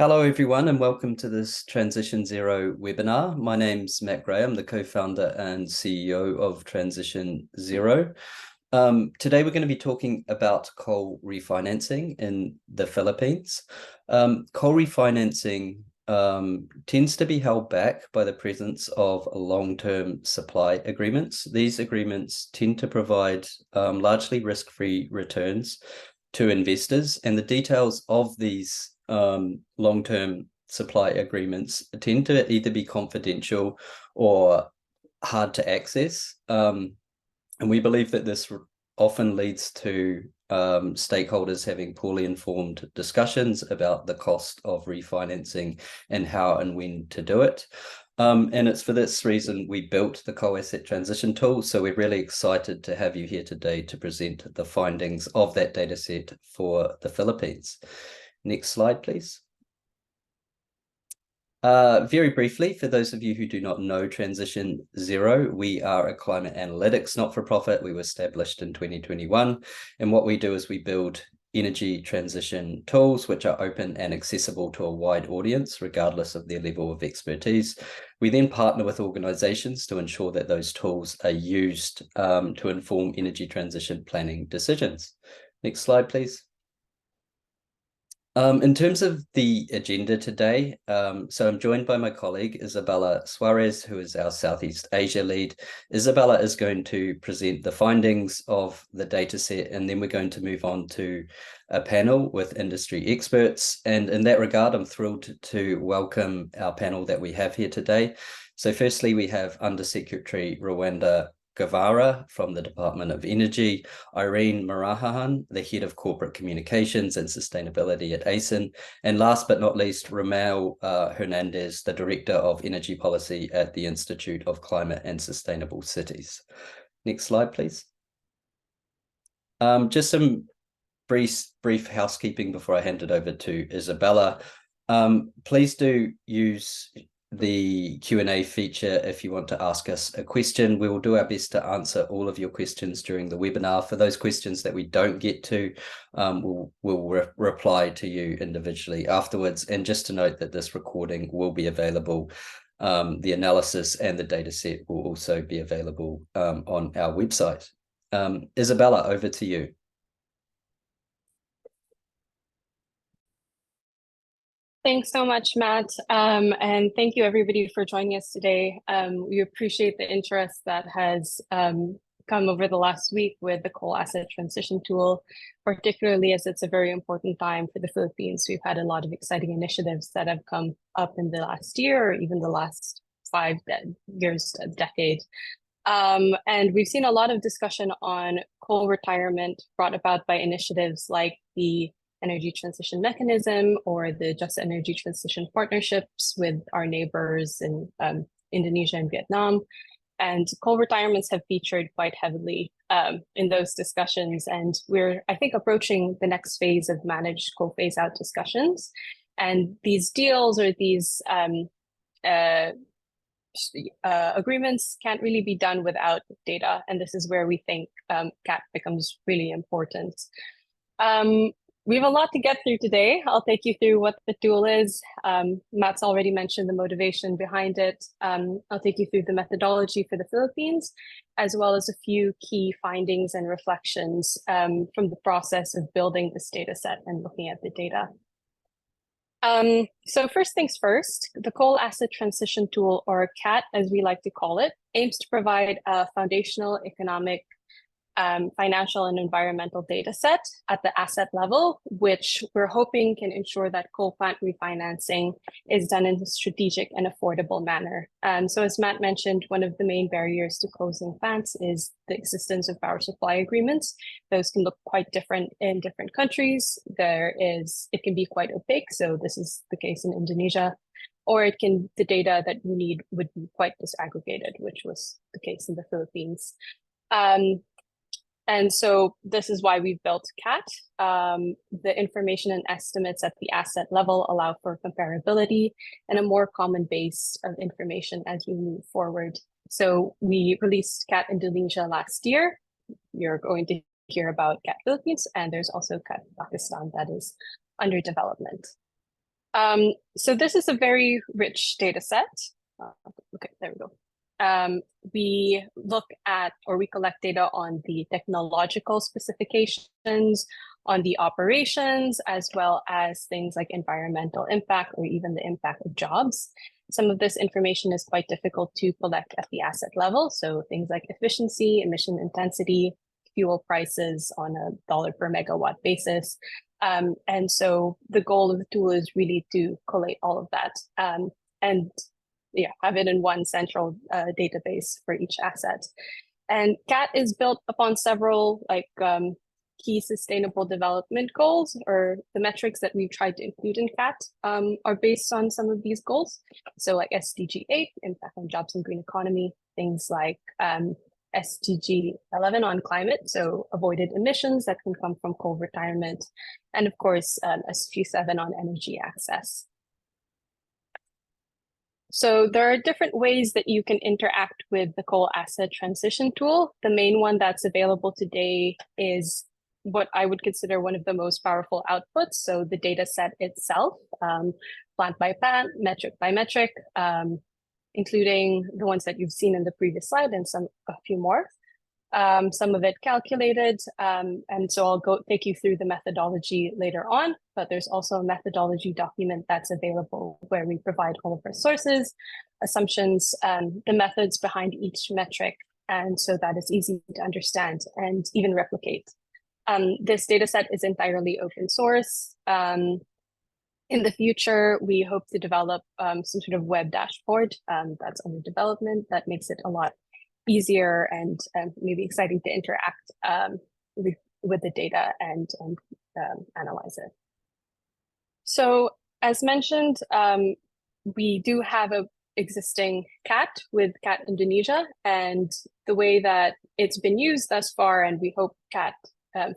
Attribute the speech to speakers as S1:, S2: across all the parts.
S1: Hello, everyone, and welcome to this Transition Zero webinar. My name's Matt Gray. I'm the co-founder and CEO of Transition Zero. Today, we're going to be talking about coal refinancing in the Philippines. Coal refinancing tends to be held back by the presence of long-term supply agreements. These agreements tend to provide largely risk-free returns to investors, and the details of these long-term supply agreements tend to either be confidential or hard to access. And we believe that this often leads to stakeholders having poorly informed discussions about the cost of refinancing and how and when to do it. And it's for this reason we built the Coal Asset Transition tool. So we're really excited to have you here today to present the findings of that data set for the Philippines. Next slide, please. Very briefly, for those of you who do not know Transition Zero, we are a climate analytics not-for-profit. We were established in 2021. And what we do is we build energy transition tools, which are open and accessible to a wide audience, regardless of their level of expertise. We then partner with organizations to ensure that those tools are used to inform energy transition planning decisions. Next slide, please. In terms of the agenda today, so I'm joined by my colleague, Isabella Suarez, who is our Southeast Asia lead. Isabella is going to present the findings of the dataset, and then we're going to move on to a panel with industry experts. And in that regard, I'm thrilled to welcome our panel that we have here today. So firstly, we have Undersecretary Rowena Guevara from the Department of Energy, Irene Maranan, the Head of Corporate Communications and Sustainability at ACEN, and last but not least, Romil Hernandez, the Director of Energy Policy at the Institute of Climate and Sustainable Cities. Next slide, please. Just some brief housekeeping before I hand it over to Isabella. Please do use the Q&A feature if you want to ask us a question. We will do our best to answer all of your questions during the webinar. For those questions that we don't get to, we'll reply to you individually afterwards. And just to note that this recording will be available. The analysis and the data set will also be available on our website. Isabella, over to you.
S2: Thanks so much, Matt. And thank you everybody for joining us today. We appreciate the interest that has come over the last week with the Coal Asset Transition tool, particularly as it's a very important time for the Philippines. We've had a lot of exciting initiatives that have come up in the last year, or even the last 5 years, a decade. And we've seen a lot of discussion on coal retirement brought about by initiatives like the Energy Transition Mechanism or the Just Energy Transition partnerships with our neighbors in Indonesia and Vietnam. And coal retirements have featured quite heavily in those discussions. And we're, I think, approaching the next phase of managed coal phase-out discussions. And these deals or these agreements can't really be done without data. And this is where we think CAT becomes really important. We have a lot to get through today. I'll take you through what the tool is. Matt's already mentioned the motivation behind it. I'll take you through the methodology for the Philippines, as well as a few key findings and reflections from the process of building this data set and looking at the data. So first things first, the Coal Asset Transition Tool, or CAT as we like to call it, aims to provide a foundational economic, financial and environmental data set at the asset level, which we're hoping can ensure that coal plant refinancing is done in a strategic and affordable manner. So as Matt mentioned, one of the main barriers to closing plants is the existence of power supply agreements. Those can look quite different in different countries. It can be quite opaque. So this is the case in Indonesia, or the data that we need would be quite disaggregated, which was the case in the Philippines. And so this is why we've built CAT. The information and estimates at the asset level allow for comparability and a more common base of information as we move forward. So we released CAT Indonesia last year. You're going to hear about CAT Philippines, and there's also CAT Pakistan that is under development. So this is a very rich data set. Okay, there we go. We look at, or we collect data on the technological specifications, on the operations, as well as things like environmental impact or even the impact of jobs. Some of this information is quite difficult to collect at the asset level. So things like efficiency, emission intensity, fuel prices on a dollar per megawatt basis. And so the goal of the tool is really to collate all of that. And yeah, have it in one central database for each asset. And CAT is built upon several key sustainable development goals, or the metrics that we've tried to include in CAT are based on some of these goals. So like SDG 8, impact on jobs and green economy, things like SDG 11 on climate, so avoided emissions that can come from coal retirement, and of course SDG 7 on energy access. So there are different ways that you can interact with the coal asset transition tool. The main one that's available today is what I would consider one of the most powerful outputs. So the data set itself, plant by plant, metric by metric, including the ones that you've seen in the previous slide and a few more. Some of it calculated, and so I'll take you through the methodology later on, but there's also a methodology document that's available where we provide all of our sources, assumptions, the methods behind each metric, and so that it's easy to understand and even replicate. This data set is entirely open source. In the future, we hope to develop some sort of web dashboard that's under development that makes it a lot easier and maybe exciting to interact with the data and analyze it. So as mentioned, we do have a existing CAT with CAT Indonesia, and the way that it's been used thus far, and we hope CAT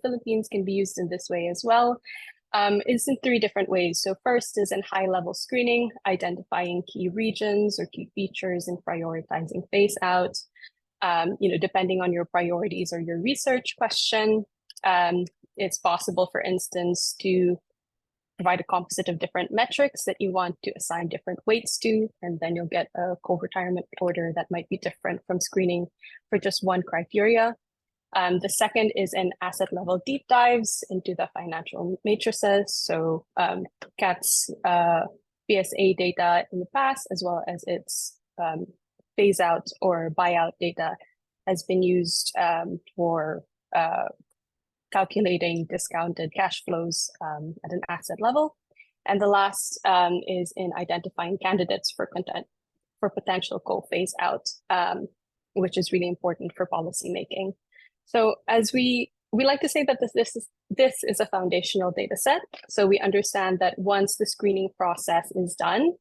S2: Philippines can be used in this way as well, is in three different ways. So first is in high-level screening, identifying key regions or key features and prioritizing phase out. Depending on your priorities or your research question, it's possible, for instance, to provide a composite of different metrics that you want to assign different weights to, and then you'll get a coal retirement order that might be different from screening for just one criteria. The second is in asset level deep dives into the financial matrices. So CAT's PSA data in the past, as well as its phase out or buyout data, has been used for calculating discounted cash flows at an asset level. And the last is in identifying candidates for potential coal phase out, which is really important for policymaking. So as we like to say that this is a foundational data set. So we understand that once the screening process is done,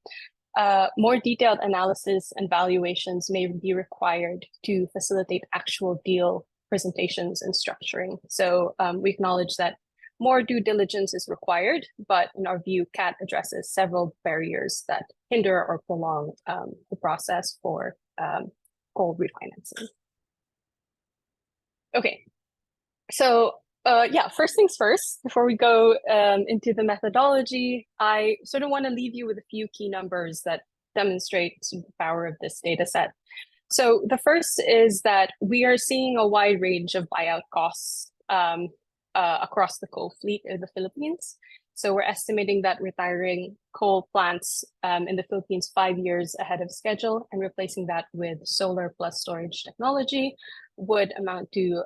S2: more detailed analysis and valuations may be required to facilitate actual deal presentations and structuring. So we acknowledge that more due diligence is required, but in our view, CAT addresses several barriers that hinder or prolong the process for coal refinancing. Okay, so first things first, before we go into the methodology, I sort of want to leave you with a few key numbers that demonstrate the power of this data set. So the first is that we are seeing a wide range of buyout costs across the coal fleet in the Philippines. So we're estimating that retiring coal plants in the Philippines 5 years ahead of schedule and replacing that with solar plus storage technology would amount to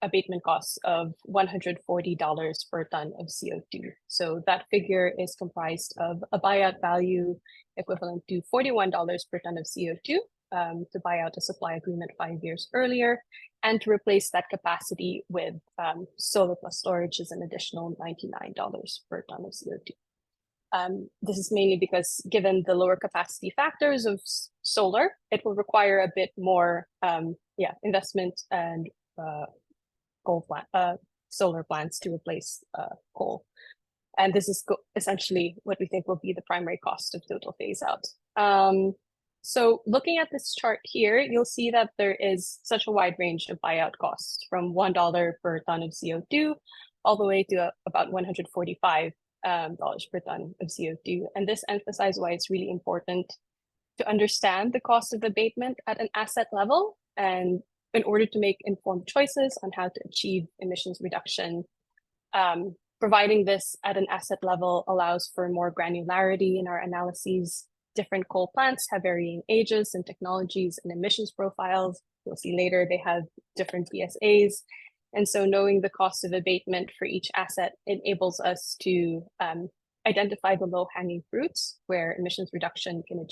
S2: abatement costs of $140 per ton of CO2. So that figure is comprised of a buyout value equivalent to $41 per ton of CO2 to buy out a supply agreement 5 years earlier, and to replace that capacity with solar plus storage is an additional $99 per ton of CO2. This is mainly because given the lower capacity factors of solar, it will require a bit more investment and solar plants to replace coal. And this is essentially what we think will be the primary cost of total phase out. So looking at this chart here, you'll see that there is such a wide range of buyout costs from $1 per ton of CO2 all the way to about $145 dollars per ton of CO2. And this emphasizes why it's really important to understand the cost of abatement at an asset level, and in order to make informed choices on how to achieve emissions reduction. Providing this at an asset level allows for more granularity in our analyses. Different coal plants have varying ages and technologies and emissions profiles. You'll see later they have different PSAs. And so knowing the cost of abatement for each asset enables us to identify the low-hanging fruits where emissions reduction can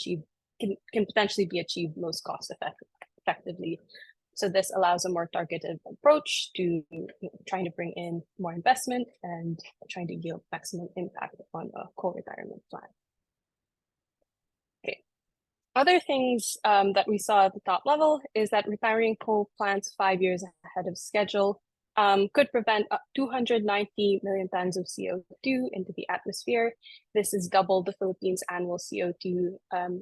S2: potentially be achieved most effectively. So this allows a more targeted approach to trying to bring in more investment and trying to yield maximum impact on a coal retirement plan. Okay. Other things that we saw at the top level is that retiring coal plants 5 years ahead of schedule could prevent 290 million tons of CO2 into the atmosphere. This is double the Philippines' annual CO2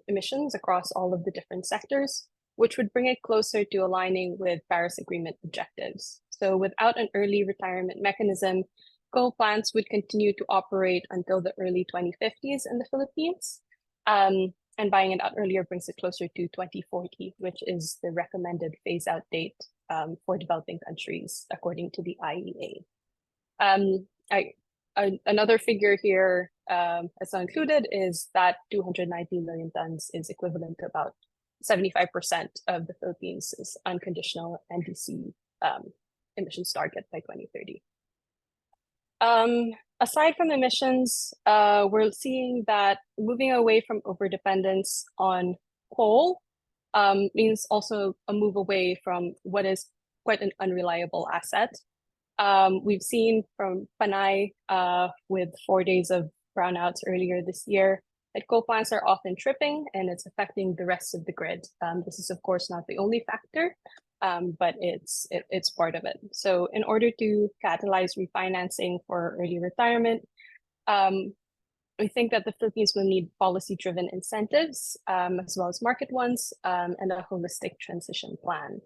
S2: emissions across all of the different sectors, which would bring it closer to aligning with Paris Agreement objectives. So without an early retirement mechanism, coal plants would continue to operate until the early 2050s in the Philippines. And buying it out earlier brings it closer to 2040, which is the recommended phase-out date for developing countries, according to the IEA. Another figure here that's not included is that 290 million tons is equivalent to about 75% of the Philippines' unconditional NDC emissions target by 2030. Aside from emissions, we're seeing that moving away from overdependence on coal means also a move away from what is quite an unreliable asset. We've seen from Panay with 4 days of brownouts earlier this year that coal plants are often tripping and it's affecting the rest of the grid. This is of course not the only factor, but it's part of it. So in order to catalyze refinancing for early retirement, we think that the Philippines will need policy-driven incentives as well as market ones, and a holistic transition plan.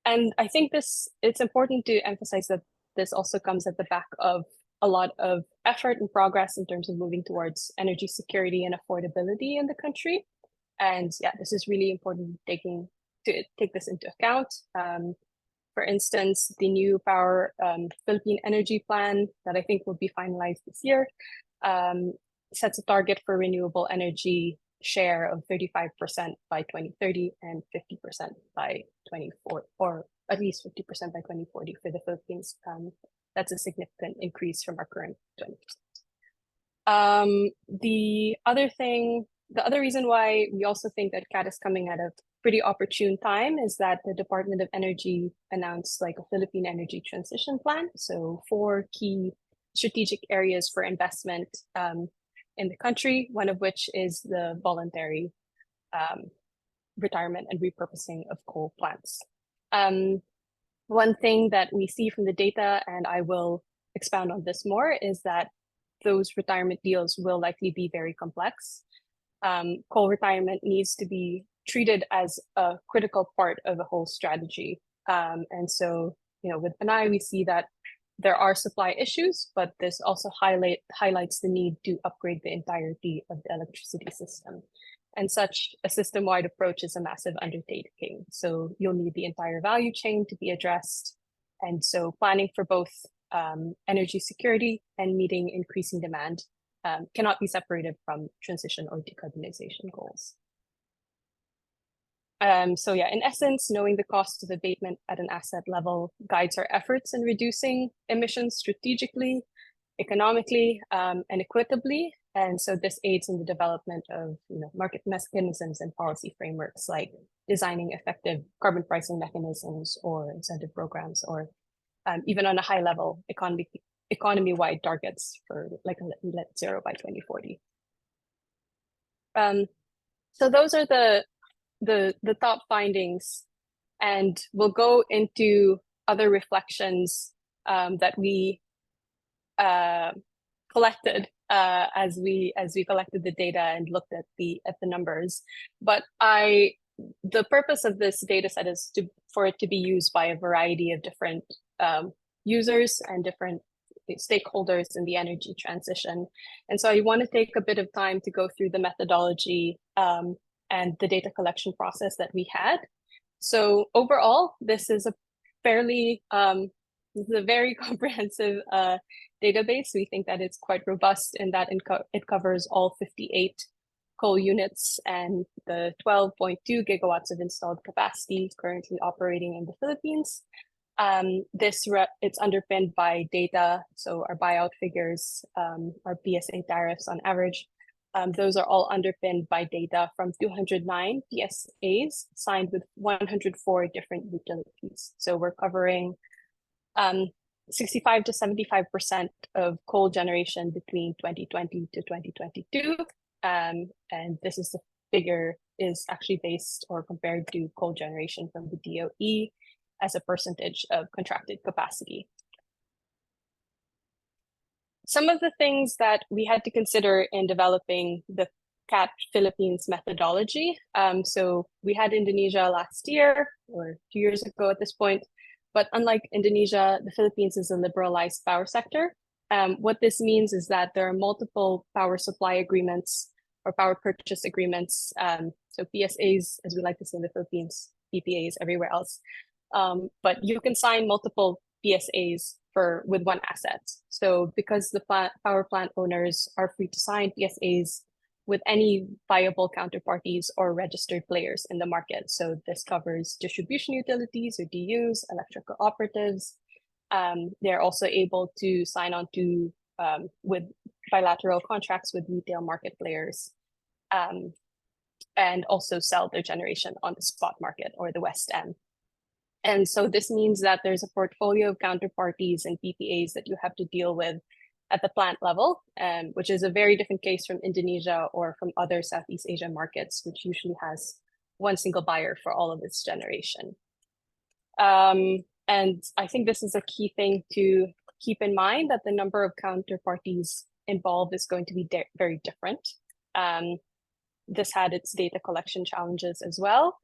S2: And I think it's important to emphasize that this also comes at the back of a lot of effort and progress in terms of moving towards energy security and affordability in the country. And yeah, this is really important to take this into account. For instance, the new Philippine Energy Plan that I think will be finalized this year sets a target for renewable energy share of 35% by 2030 and 50% by 2040, or at least 50% by 2040 for the Philippines. That's a significant increase from our current 20%. The other reason why we also think that CAT is coming at a pretty opportune time is that the Department of Energy announced like a Philippine Energy Transition Plan. So 4 key strategic areas for investment in the country, one of which is the voluntary retirement and repurposing of coal plants. One thing that we see from the data, and I will expound on this more, is that those retirement deals will likely be very complex. Coal retirement needs to be treated as a critical part of a whole strategy. And so, with Panay, we see that there are supply issues, but this also highlights the need to upgrade the entirety of the electricity system. And such a system-wide approach is a massive undertaking. So you'll need the entire value chain to be addressed. And so planning for both energy security and meeting increasing demand cannot be separated from transition or decarbonization goals. So yeah, in essence, knowing the cost of abatement at an asset level guides our efforts in reducing emissions strategically, economically, and equitably. And so this aids in the development of market mechanisms and policy frameworks, like designing effective carbon pricing mechanisms or incentive programs, or even on a high level economy-wide targets for like a net zero by 2040. So those are the top findings, and we'll go into other reflections that we collected as we collected the data and looked at the numbers. But the purpose of this data set is for it to be used by a variety of different users and different stakeholders in the energy transition. And so I want to take a bit of time to go through the methodology and the data collection process that we had. So overall, this is a very comprehensive database. We think that it's quite robust in that it covers all 58 coal units and the 12.2 gigawatts of installed capacity currently operating in the Philippines. It's underpinned by data, so our buyout figures, our PSA tariffs on average, those are all underpinned by data from 209 PSAs signed with 104 different utilities. So we're covering 65 to 75% of coal generation between 2020 to 2022. And this is the figure is actually based or compared to coal generation from the DOE as a percentage of contracted capacity. Some of the things that we had to consider in developing the CAT Philippines methodology. So we had Indonesia last year or 2 years ago at this point, but unlike Indonesia, the Philippines is a liberalized power sector. What this means is that there are multiple power supply agreements or power purchase agreements. So PSAs, as we like to say in the Philippines, PPAs everywhere else. But you can sign multiple PSAs with one asset. So because the power plant owners are free to sign PSAs with any viable counterparties or registered players in the market. So this covers distribution utilities or DUs, electric cooperatives. They're also able to sign on to with bilateral contracts with retail market players and also sell their generation on the spot market or the West End. And so this means that there's a portfolio of counterparties and PPAs that you have to deal with at the plant level, which is a very different case from Indonesia or from other Southeast Asian markets, which usually has one single buyer for all of its generation. And I think this is a key thing to keep in mind, that the number of counterparties involved is going to be very different. This had its data collection challenges as well.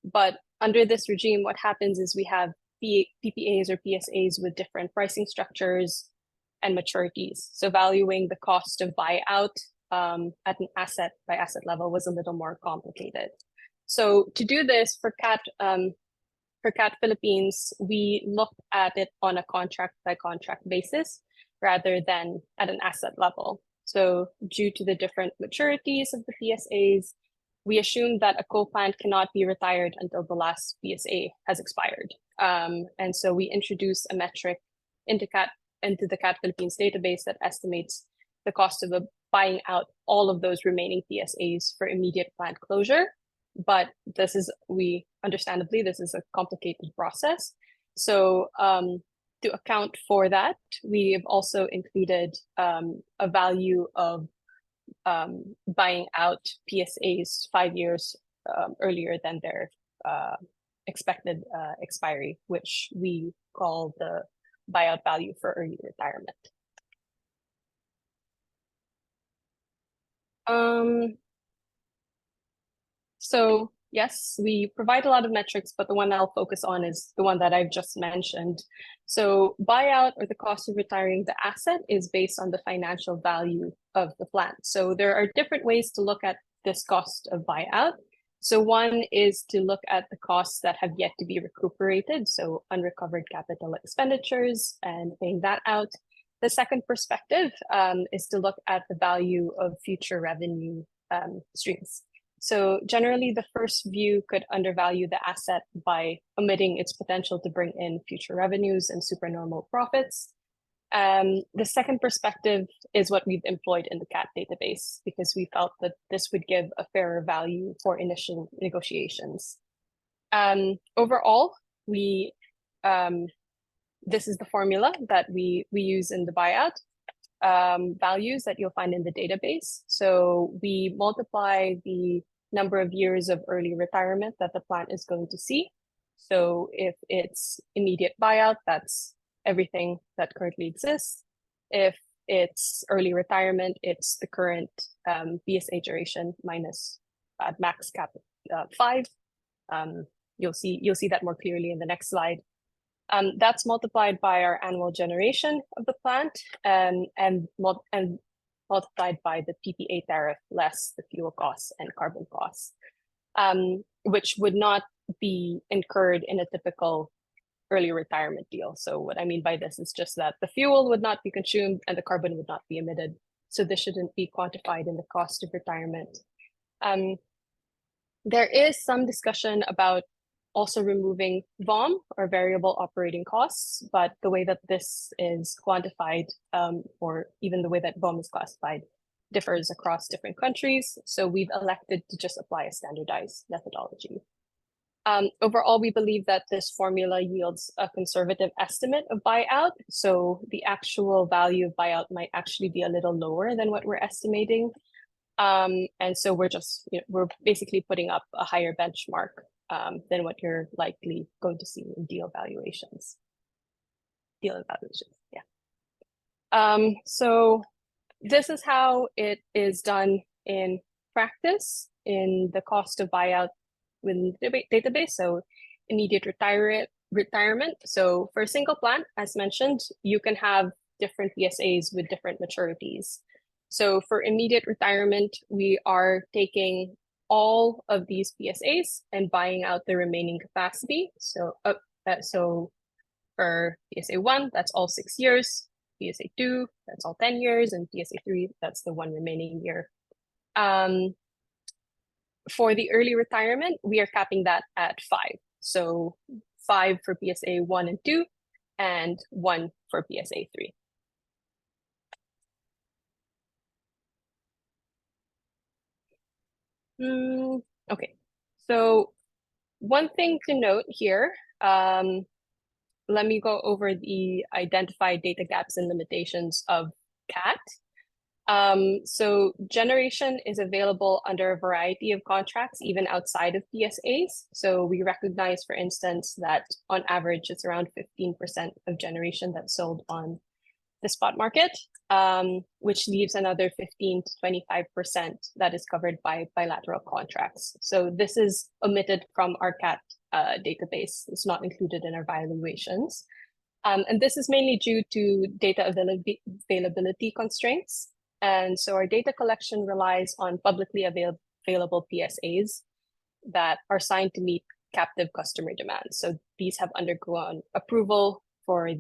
S2: But under this regime, what happens is we have PPAs or PSAs with different pricing structures and maturities. So valuing the cost of buyout at an asset by asset level was a little more complicated. So to do this for CAT Philippines, we looked at it on a contract by contract basis rather than at an asset level. So due to the different maturities of the PSAs, we assumed that a coal plant cannot be retired until the last PSA has expired. And so we introduced a metric into the CAT Philippines database that estimates the cost of buying out all of those remaining PSAs for immediate plant closure. But this is a complicated process. So to account for that, we have also included a value of buying out PSAs 5 years earlier than their expected expiry, which we call the buyout value for early retirement. So yes, we provide a lot of metrics, but the one I'll focus on is the one that I've just mentioned. So buyout, or the cost of retiring the asset, is based on the financial value of the plant. So there are different ways to look at this cost of buyout. So one is to look at the costs that have yet to be recuperated, so unrecovered capital expenditures and paying that out. The second perspective is to look at the value of future revenue streams. So generally, the first view could undervalue the asset by omitting its potential to bring in future revenues and supernormal profits. The second perspective is what we've employed in the CAT database, because we felt that this would give a fairer value for initial negotiations. Overall, this is the formula that we use in the buyout values that you'll find in the database. So we multiply the number of years of early retirement that the plant is going to see. So if it's immediate buyout, that's everything that currently exists. If it's early retirement, it's the current PSA duration minus max cap 5. You'll see that more clearly in the next slide. That's multiplied by our annual generation of the plant and multiplied by the PPA tariff less the fuel costs and carbon costs, which would not be incurred in a typical early retirement deal. So what I mean by this is just that the fuel would not be consumed and the carbon would not be emitted. So this shouldn't be quantified in the cost of retirement. There is some discussion about also removing VOM or variable operating costs, but the way that this is quantified, or even the way that VOM is classified, differs across different countries. So we've elected to just apply a standardized methodology. Overall, we believe that this formula yields a conservative estimate of buyout. So the actual value of buyout might actually be a little lower than what we're estimating. And so we're basically putting up a higher benchmark than what you're likely going to see in deal evaluations. Yeah. So this is how it is done in practice in the cost of buyout within the database. So immediate retirement. So for a single plant, as mentioned, you can have different PSAs with different maturities. So for immediate retirement, we are taking all of these PSAs and buying out the remaining capacity. So for PSA 1, that's all 6 years. PSA 2, that's all 10 years. And PSA 3, that's the one remaining year. For the early retirement, we are capping that at 5. So 5 for PSA 1 and 2, and 1 for PSA 3. Okay, so one thing to note here, let me go over the identified data gaps and limitations of CAT. So generation is available under a variety of contracts, even outside of PSAs. So we recognize, for instance, that on average, it's around 15% of generation that's sold on the spot market, which leaves another 15 to 25% that is covered by bilateral contracts. So this is omitted from our CAT database. It's not included in our valuations. And this is mainly due to data availability constraints. And so our data collection relies on publicly available PSAs that are signed to meet captive customer demands. So these have undergone approval with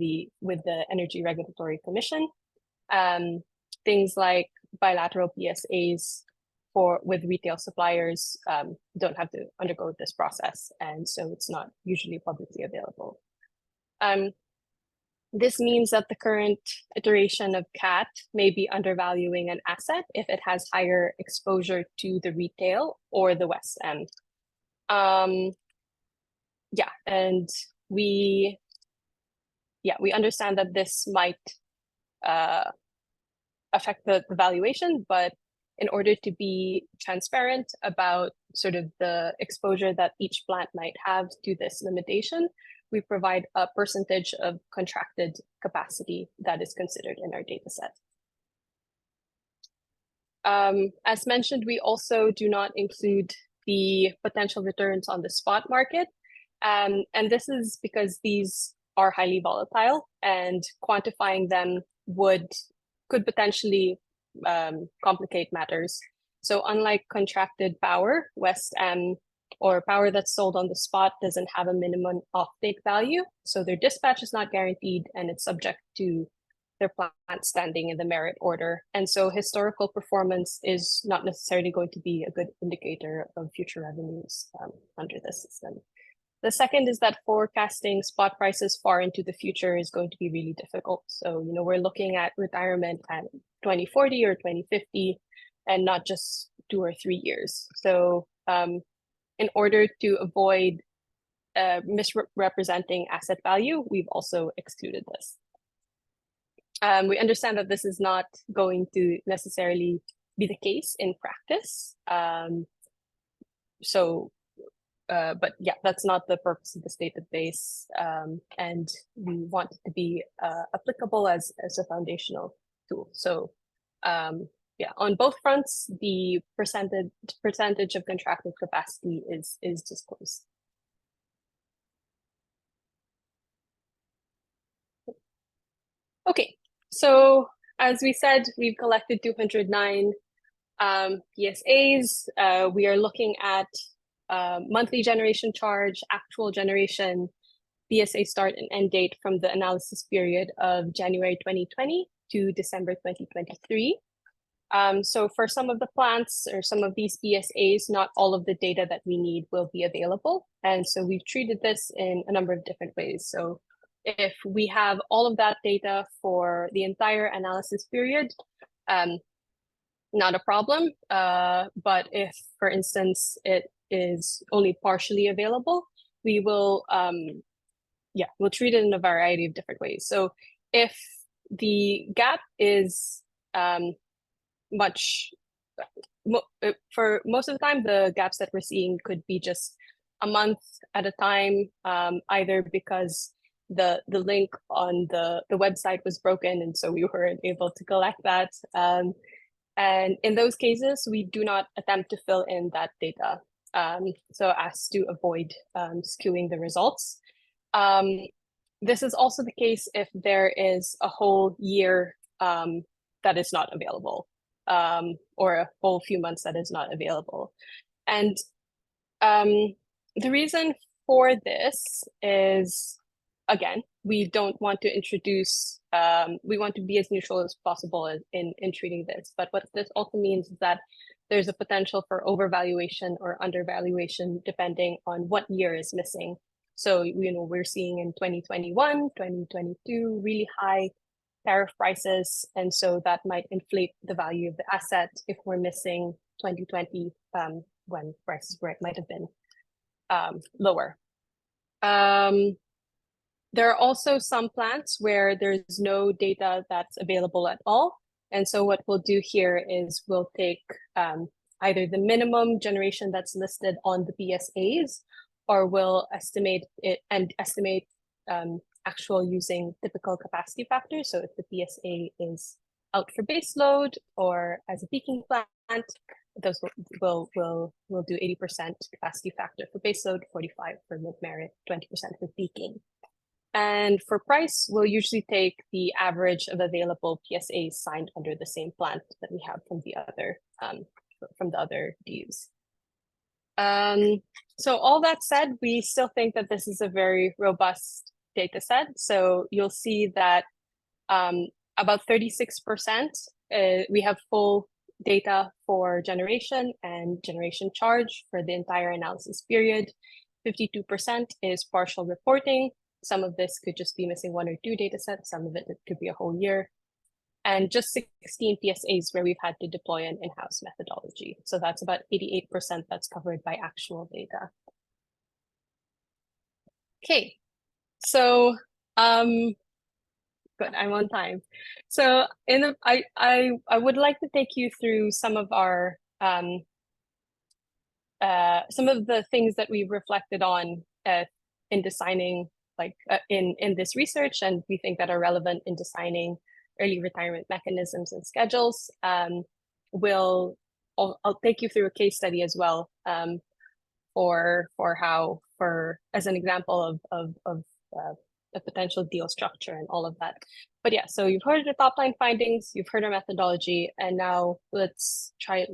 S2: the Energy Regulatory Commission. Things like bilateral PSAs with retail suppliers don't have to undergo this process, and so it's not usually publicly available. This means that the current iteration of CAT may be undervaluing an asset if it has higher exposure to the retail or the West End. And we understand that this might affect the valuation, but in order to be transparent about sort of the exposure that each plant might have to this limitation, we provide a percentage of contracted capacity that is considered in our data set. As mentioned, we also do not include the potential returns on the spot market. And this is because these are highly volatile, and quantifying them could potentially complicate matters. So unlike contracted power, West End or power that's sold on the spot doesn't have a minimum offtake value. So their dispatch is not guaranteed, and it's subject to their plant standing in the merit order. And so historical performance is not necessarily going to be a good indicator of future revenues under this system. The second is that forecasting spot prices far into the future is going to be really difficult. So, we're looking at retirement at 2040 or 2050, and not just 2 or 3 years. So in order to avoid misrepresenting asset value, we've also excluded this. We understand that this is not going to necessarily be the case in practice. But yeah, that's not the purpose of this database, and we want it to be applicable as a foundational tool. So on both fronts, the percentage of contracted capacity is disclosed. Okay, so as we said, we've collected 209 PSAs. We are looking at monthly generation charge, actual generation, PSA start and end date from the analysis period of January 2020 to December 2023. So for some of the plants or some of these PSAs, not all of the data that we need will be available. And so we've treated this in a number of different ways. So if we have all of that data for the entire analysis period, not a problem. But if, for instance, it is only partially available, we will, we'll treat it in a variety of different ways. So if the gap is for most of the time, the gaps that we're seeing could be just a month at a time, either because the link on the website was broken and so we weren't able to collect that. And in those cases, we do not attempt to fill in that data, so as to avoid skewing the results. This is also the case if there is a whole year that is not available, or a whole few months that is not available. And the reason for this is, again, we don't want to introduce, we want to be as neutral as possible in treating this. But what this also means is that there's a potential for overvaluation or undervaluation depending on what year is missing. So, we're seeing in 2021, 2022, really high tariff prices. And so that might inflate the value of the asset if we're missing 2020, when prices might have been lower. There are also some plants where there's no data that's available at all. And so what we'll do here is we'll take either the minimum generation that's listed on the PSAs, or we'll estimate it and estimate actual using typical capacity factors. So if the PSA is out for base load or as a peaking plant, those will do 80% capacity factor for base load, 45 for mid-merit, 20% for peaking. And for price, we'll usually take the average of available PSAs signed under the same plant that we have from the other DUs. So all that said, we still think that this is a very robust data set. So you'll see that about 36%, we have full data for generation and generation charge for the entire analysis period. 52% is partial reporting. Some of this could just be missing one or two data sets. Some of it could be a whole year. And just 16 PSAs where we've had to deploy an in-house methodology. So that's about 88% that's covered by actual data. Okay, so good, I'm on time. So I would like to take you through some of our some of the things that we've reflected on in designing, in this research, and we think that are relevant in designing early retirement mechanisms and schedules. I'll take you through a case study as well, as an example of a potential deal structure and all of that. But yeah, so you've heard the top line findings, you've heard our methodology, and now let's try it.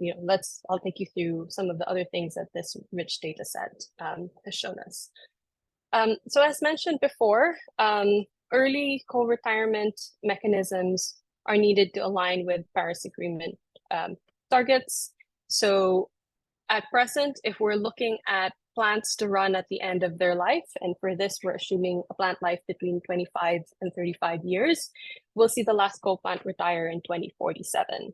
S2: I'll take you through some of the other things that this rich data set has shown us. So as mentioned before, early co-retirement mechanisms are needed to align with Paris Agreement targets. So at present, if we're looking at plants to run at the end of their life, and for this, we're assuming a plant life between 25 and 35 years, we'll see the last coal plant retire in 2047.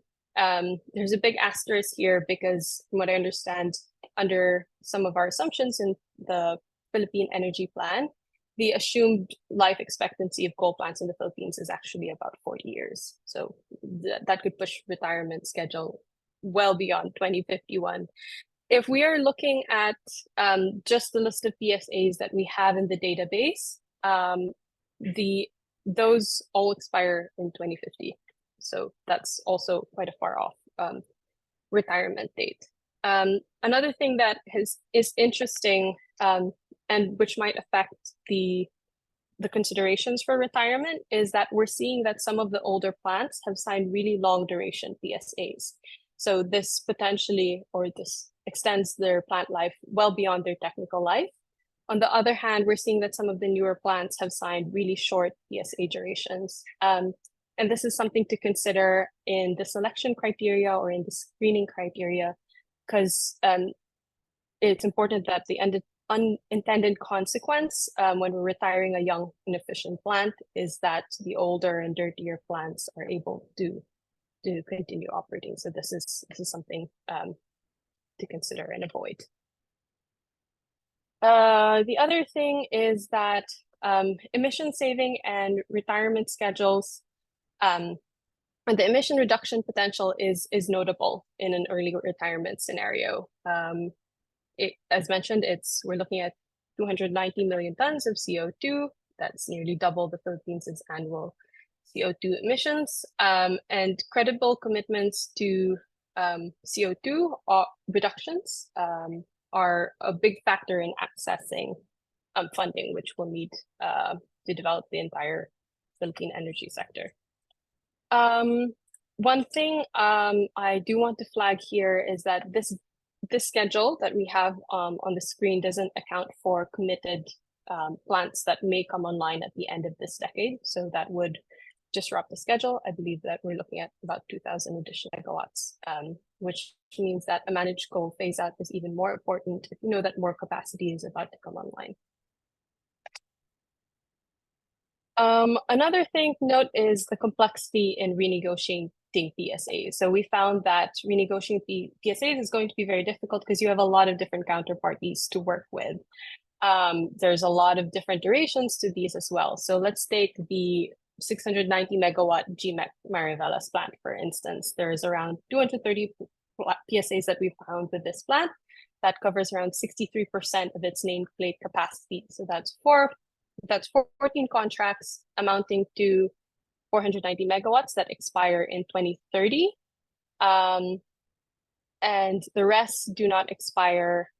S2: There's a big asterisk here because from what I understand, under some of our assumptions in the Philippine Energy Plan, the assumed life expectancy of coal plants in the Philippines is actually about 40 years. So that could push retirement schedule well beyond 2051. If we are looking at just the list of PSAs that we have in the database, those all expire in 2050. So that's also quite a far off retirement date. Another thing that is interesting, and which might affect the the considerations for retirement is that we're seeing that some of the older plants have signed really long duration PSAs. So this potentially, or this extends their plant life well beyond their technical life. On the other hand, we're seeing that some of the newer plants have signed really short PSA durations. And this is something to consider in the selection criteria or in the screening criteria, because it's important that the unintended consequence when we're retiring a young, inefficient plant is that the older and dirtier plants are able to continue operating. So this is something to consider and avoid. The other thing is that emission saving and retirement schedules, and the emission reduction potential is notable in an early retirement scenario. As mentioned, we're looking at 290 million tons of CO2. That's nearly double the Philippines' annual CO2 emissions, and credible commitments to CO2 reductions are a big factor in accessing funding, which we'll need to develop the entire Philippine energy sector. One thing I do want to flag here is that this schedule that we have on the screen doesn't account for committed plants that may come online at the end of this decade. So that would disrupt the schedule. I believe that we're looking at about 2,000 additional megawatts, which means that a managed coal phase out is even more important if you know that more capacity is about to come online. Another thing to note is the complexity in renegotiating PSAs. So we found that renegotiating PSAs is going to be very difficult because you have a lot of different counterparties to work with. There's a lot of different durations to these as well. So let's take the 690 megawatt GMEC Mariveles plant, for instance. There's around 230 PSAs that we found with this plant that covers around 63% of its nameplate capacity. So that's 14 contracts amounting to 490 megawatts that expire in 2030. And the rest do not expire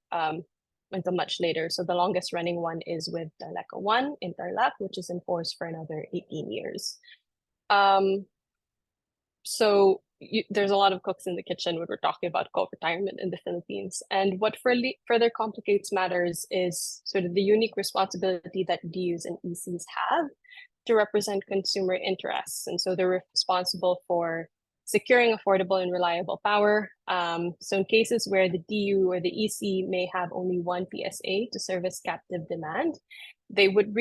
S2: until much later. So the longest running one is with Daleca 1 in Tarlac, which is in force for another 18 years. So there's a lot of cooks in the kitchen when we're talking about coal retirement in the Philippines. And what further complicates matters is sort of the unique responsibility that DUs and ECs have to represent consumer interests. And so they're responsible for securing affordable and reliable power. So in cases where the DU or the EC may have only one PSA to service captive demand, they would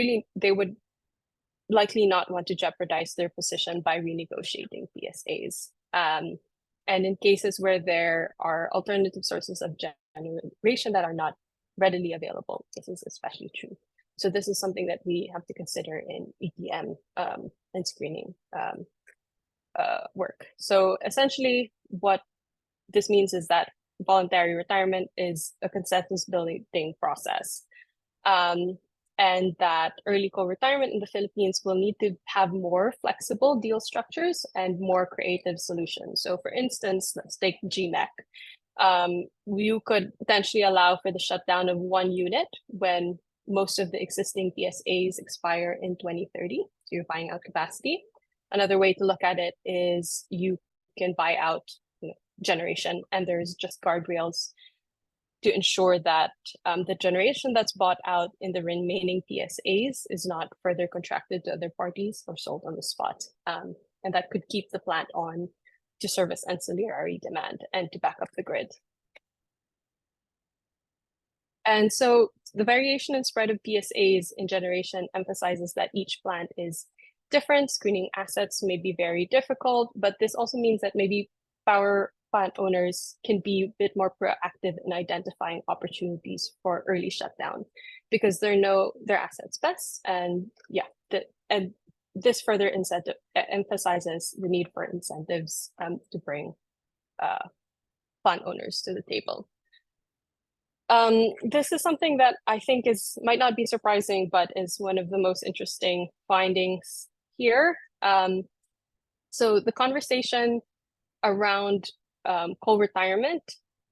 S2: likely not want to jeopardize their position by renegotiating PSAs. And in cases where there are alternative sources of generation that are not readily available, this is especially true. So this is something that we have to consider in ETM and screening work. So essentially what this means is that voluntary retirement is a consensus building process. And that early coal retirement in the Philippines will need to have more flexible deal structures and more creative solutions. So for instance, let's take GMEC. You could potentially allow for the shutdown of one unit when most of the existing PSAs expire in 2030. So you're buying out capacity. Another way to look at it is you can buy out generation, and there's just guardrails to ensure that the generation that's bought out in the remaining PSAs is not further contracted to other parties or sold on the spot. And that could keep the plant on to service ancillary demand and to back up the grid. And so the variation and spread of PSAs in generation emphasizes that each plant is different. Screening assets may be very difficult, but this also means that maybe power plant owners can be a bit more proactive in identifying opportunities for early shutdown because they know their assets best. And and this further emphasizes the need for incentives to bring plant owners to the table. This is something that I think might not be surprising, but is one of the most interesting findings here. So the conversation around coal retirement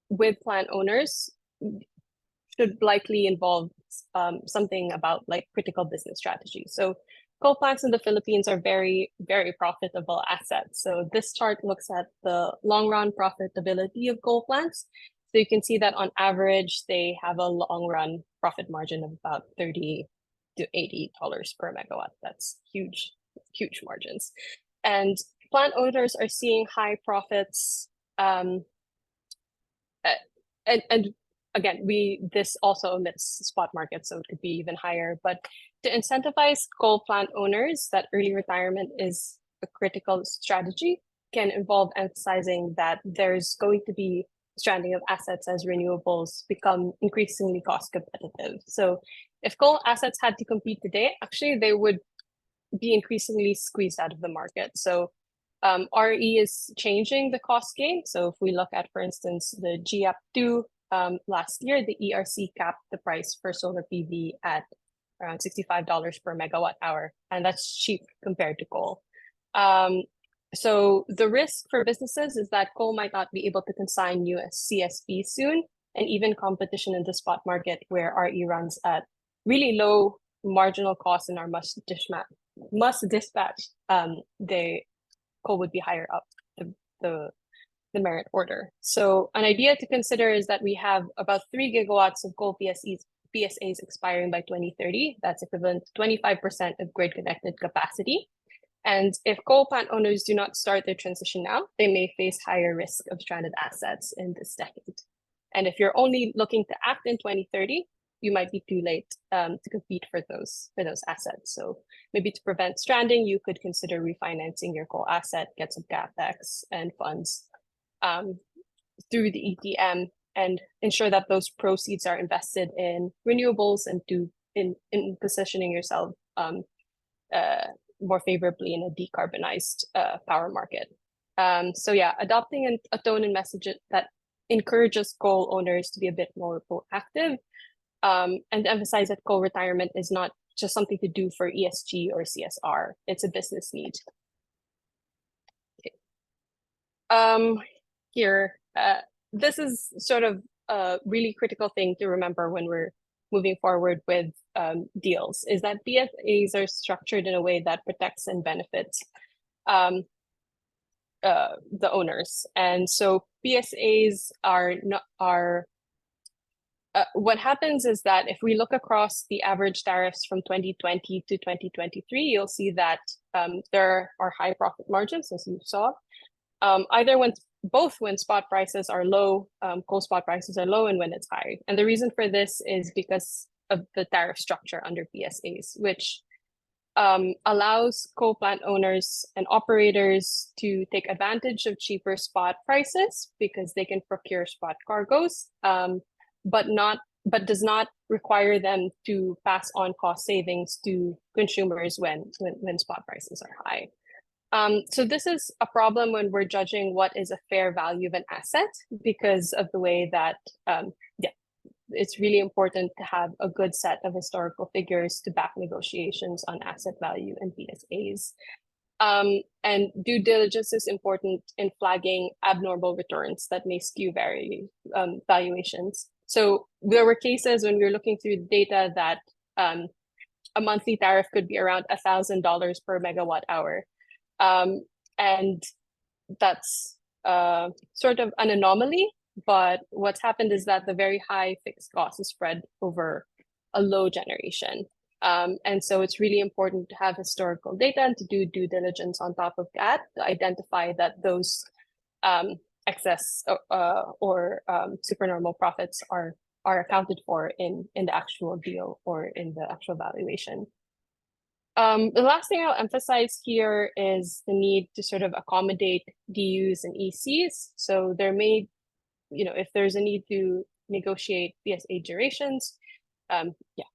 S2: with plant owners should likely involve something about like critical business strategy. So coal plants in the Philippines are very, very profitable assets. So this chart looks at the long run profitability of coal plants. So you can see that on average, they have a long run profit margin of about $30 to $80 per megawatt. That's huge, huge margins. And plant owners are seeing high profits. And again, this also omits spot market, so it could be even higher. But to incentivize coal plant owners that early retirement is a critical strategy can involve emphasizing that there's going to be stranding of assets as renewables become increasingly cost competitive. So if coal assets had to compete today, actually they would be increasingly squeezed out of the market. So RE is changing the cost game. So if we look at, for instance, the GAP2 last year, the ERC capped the price for solar PV at around $65 per megawatt hour, and that's cheap compared to coal. So the risk for businesses is that coal might not be able to consign new CSP soon, and even competition in the spot market where RE runs at really low marginal costs and are must dispatch, the coal would be higher up the merit order. So an idea to consider is that we have about 3 gigawatts of coal PSAs expiring by 2030. That's equivalent to 25% of grid-connected capacity. And if coal plant owners do not start their transition now, they may face higher risk of stranded assets in this decade. And if you're only looking to act in 2030, you might be too late to compete for those assets. So maybe to prevent stranding, you could consider refinancing your coal asset, get some CapEx and funds through the ETM, and ensure that those proceeds are invested in renewables and in positioning yourself more favorably in a decarbonized power market. So yeah, adopting a tone and message that encourages coal owners to be a bit more proactive, and emphasize that coal retirement is not just something to do for ESG or CSR, it's a business need. Okay. Here, this is sort of a really critical thing to remember when we're moving forward with deals, is that PSAs are structured in a way that protects and benefits the owners. And so PSAs what happens is that if we look across the average tariffs from 2020 to 2023, you'll see that there are high profit margins, as you saw, either when spot prices are low, coal spot prices are low, and when it's high. And the reason for this is because of the tariff structure under PSAs, which allows coal plant owners and operators to take advantage of cheaper spot prices because they can procure spot cargoes, but does not require them to pass on cost savings to consumers when spot prices are high. So this is a problem when we're judging what is a fair value of an asset, because of the way that it's really important to have a good set of historical figures to back negotiations on asset value and PSAs. And due diligence is important in flagging abnormal returns that may skew valuations. So there were cases when we were looking through the data that a monthly tariff could be around $1,000 per megawatt hour. And that's sort of an anomaly, but what's happened is that the very high fixed cost is spread over a low generation. And so it's really important to have historical data and to do due diligence on top of that to identify that those excess or supernormal profits are accounted for in the actual deal or in the actual valuation. The last thing I'll emphasize here is the need to sort of accommodate DUs and ECs. So there may, if there's a need to negotiate PSA durations,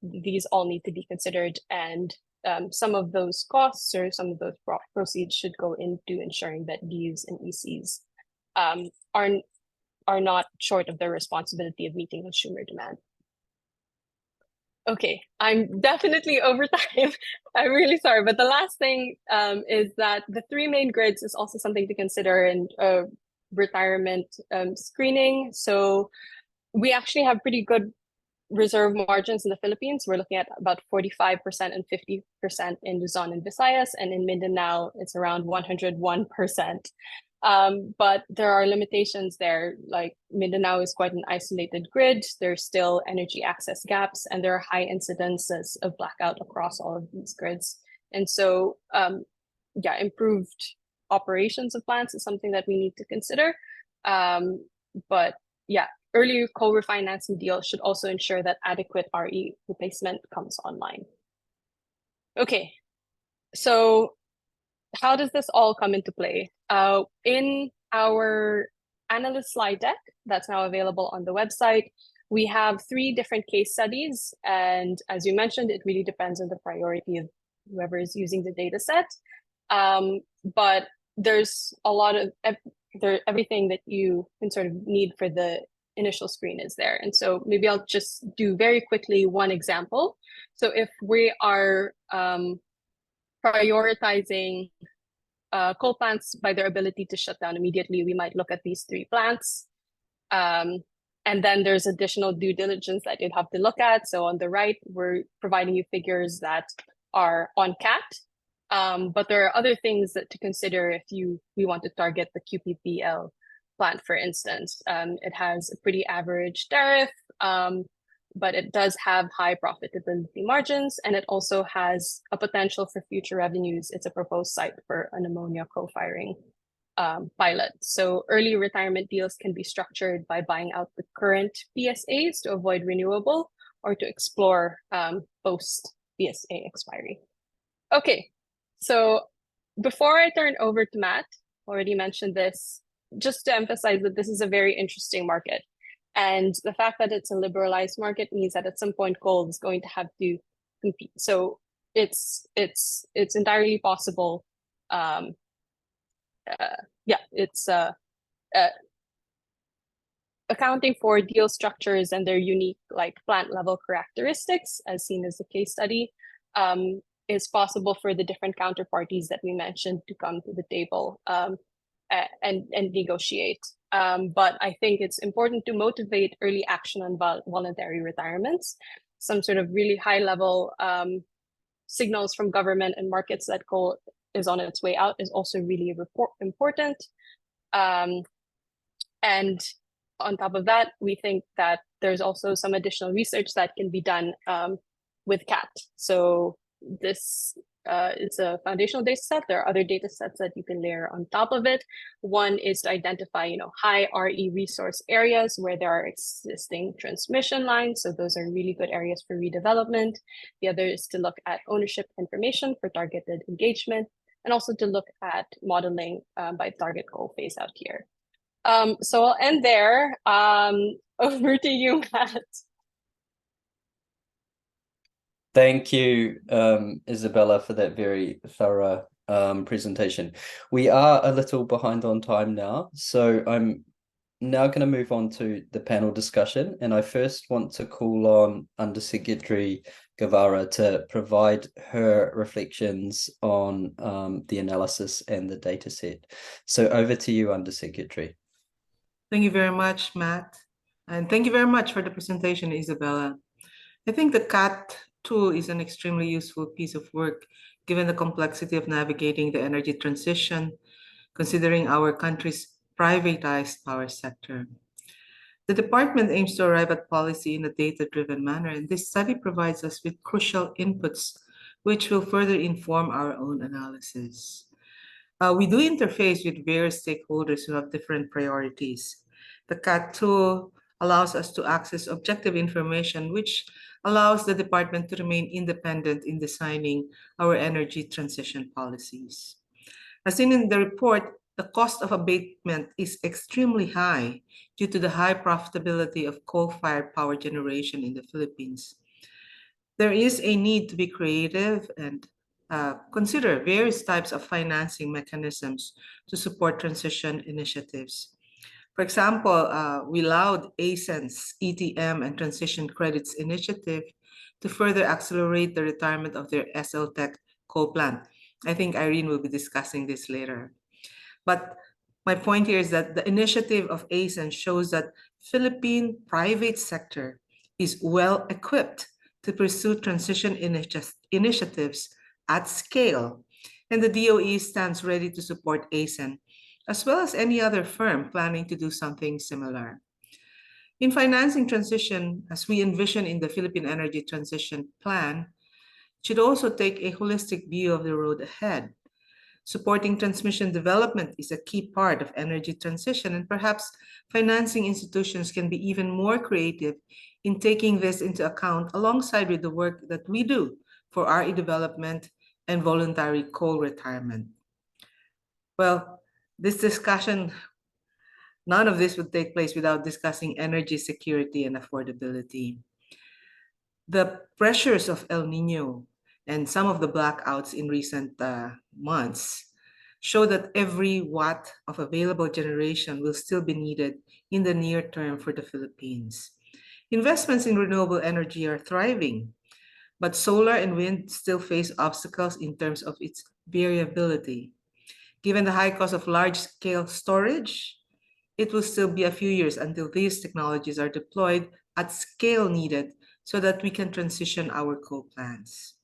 S2: these all need to be considered, and some of those costs or some of those proceeds should go into ensuring that DUs and ECs are not short of their responsibility of meeting consumer demand. Okay, I'm definitely over time. I'm really sorry, but the last thing is that the 3 main grids is also something to consider in retirement screening. So we actually have pretty good reserve margins in the Philippines, we're looking at about 45% and 50% in Luzon and Visayas, and in Mindanao, it's around 101%. But there are limitations there, like Mindanao is quite an isolated grid. There's still energy access gaps, and there are high incidences of blackout across all of these grids. And so, yeah, improved operations of plants is something that we need to consider. But yeah, early coal refinancing deals should also ensure that adequate RE replacement comes online. Okay, so how does this all come into play? In our analyst slide deck that's now available on the website, we have 3 different case studies. And as you mentioned, it really depends on the priority of whoever is using the data set. But there's a lot of everything that you can sort of need for the initial screen is there. And so maybe I'll just do very quickly one example. So if we are prioritizing coal plants by their ability to shut down immediately, we might look at these 3 plants. And then there's additional due diligence that you'd have to look at. So on the right, we're providing you figures that are on CAT. But there are other things that to consider if we want to target the QPPL plant, for instance. It has a pretty average tariff, but it does have high profitability margins, and it also has a potential for future revenues. It's a proposed site for an ammonia co-firing pilot. So early retirement deals can be structured by buying out the current PSAs to avoid renewable or to explore post-PSA expiry. Okay, so before I turn over to Matt, already mentioned this, just to emphasize that this is a very interesting market. And the fact that it's a liberalized market means that at some point coal is going to have to compete. So it's entirely possible. It's accounting for deal structures and their unique like plant level characteristics, as seen as the case study, is possible for the different counterparties that we mentioned to come to the table and negotiate. But I think it's important to motivate early action on voluntary retirements. Some sort of really high level signals from government and markets that coal is on its way out is also really important. And on top of that, we think that there's also some additional research that can be done with CAT. So this is a foundational data set. There are other data sets that you can layer on top of it. One is to identify, high RE resource areas where there are existing transmission lines. So those are really good areas for redevelopment. The other is to look at ownership information for targeted engagement, and also to look at modeling by target coal phase out here. So I'll end there. Over to you, Matt.
S1: Thank you, Isabella, for that very thorough presentation. We are a little behind on time now, so I'm now going to move on to the panel discussion, and I first want to call on Undersecretary Guevara to provide her reflections on the analysis and the data set. So over to you, Undersecretary.
S3: Thank you very much, Matt, and thank you very much for the presentation, Isabella. I think the CAT tool is an extremely useful piece of work given the complexity of navigating the energy transition, considering our country's privatized power sector. The department aims to arrive at policy in a data-driven manner, and this study provides us with crucial inputs which will further inform our own analysis. We do interface with various stakeholders who have different priorities. The CAT tool allows us to access objective information, which allows the department to remain independent in designing our energy transition policies. As seen in the report, the cost of abatement is extremely high due to the high profitability of coal-fired power generation in the Philippines. There is a need to be creative and consider various types of financing mechanisms to support transition initiatives. For example, we allowed ACEN's ETM and Transition Credits Initiative to further accelerate the retirement of their SL Tech coal plant. I think Irene will be discussing this later. But my point here is that the initiative of ACEN shows that Philippine private sector is well equipped to pursue transition initiatives at scale, and the DOE stands ready to support ACEN, as well as any other firm planning to do something similar. In financing transition, as we envision in the Philippine Energy Transition Plan, should also take a holistic view of the road ahead. Supporting transmission development is a key part of energy transition, and perhaps financing institutions can be even more creative in taking this into account alongside with the work that we do for RE development and voluntary coal retirement. Well, this discussion, none of this would take place without discussing energy security and affordability. The pressures of El Nino and some of the blackouts in recent months show that every watt of available generation will still be needed in the near term for the Philippines. Investments in renewable energy are thriving, but solar and wind still face obstacles in terms of its variability. Given the high cost of large-scale storage, it will still be a few years until these technologies are deployed at scale needed so that we can transition our coal plants.